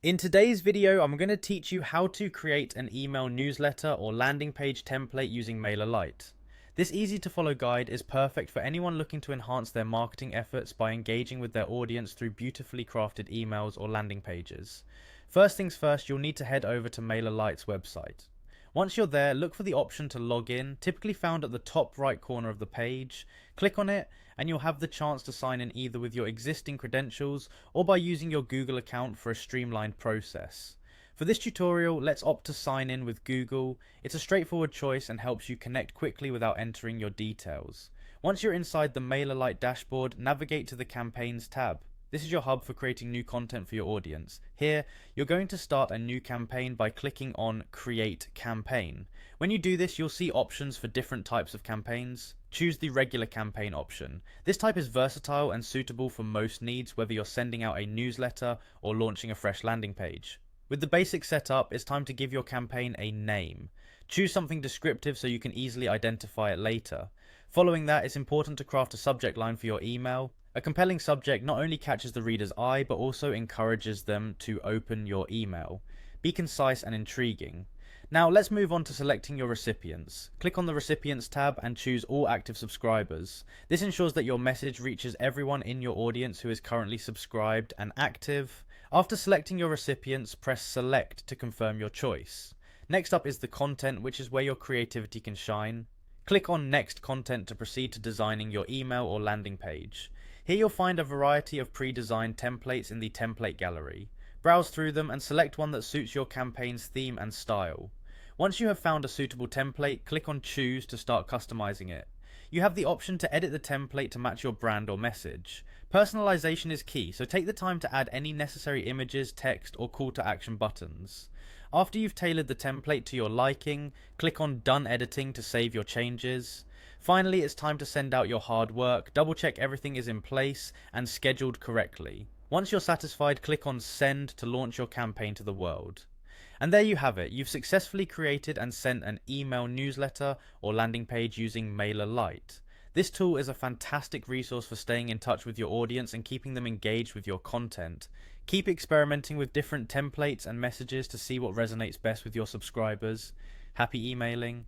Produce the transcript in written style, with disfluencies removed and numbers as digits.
In today's video, I'm going to teach you how to create an email newsletter or landing page template using Mailerlite. This easy to follow guide is perfect for anyone looking to enhance their marketing efforts by engaging with their audience through beautifully crafted emails or landing pages. First things first, you'll need to head over to Mailerlite's website. Once you're there, look for the option to log in, typically found at the top right corner of the page. Click on it, and you'll have the chance to sign in either with your existing credentials or by using your Google account for a streamlined process. For this tutorial, let's opt to sign in with Google. It's a straightforward choice and helps you connect quickly without entering your details. Once you're inside the Mailerlite dashboard, navigate to the Campaigns tab. This is your hub for creating new content for your audience. Here, you're going to start a new campaign by clicking on Create Campaign. When you do this, you'll see options for different types of campaigns. Choose the regular campaign option. This type is versatile and suitable for most needs, whether you're sending out a newsletter or launching a fresh landing page. With the basics set up, it's time to give your campaign a name. Choose something descriptive so you can easily identify it later. Following that, it's important to craft a subject line for your email. A compelling subject not only catches the reader's eye, but also encourages them to open your email. Be concise and intriguing. Now let's move on to selecting your recipients. Click on the Recipients tab and choose All Active Subscribers. This ensures that your message reaches everyone in your audience who is currently subscribed and active. After selecting your recipients, press Select to confirm your choice. Next up is the content, which is where your creativity can shine. Click on Next Content to proceed to designing your email or landing page. Here you'll find a variety of pre-designed templates in the template gallery. Browse through them and select one that suits your campaign's theme and style. Once you have found a suitable template, click on Choose to start customizing it. You have the option to edit the template to match your brand or message. Personalization is key, so take the time to add any necessary images, text, or call to action buttons. After you've tailored the template to your liking, click on Done Editing to save your changes. Finally, it's time to send out your hard work. Double check everything is in place and scheduled correctly. Once you're satisfied, click on Send to launch your campaign to the world. And there you have it. You've successfully created and sent an email newsletter or landing page using Mailerlite. This tool is a fantastic resource for staying in touch with your audience and keeping them engaged with your content. Keep experimenting with different templates and messages to see what resonates best with your subscribers. Happy emailing!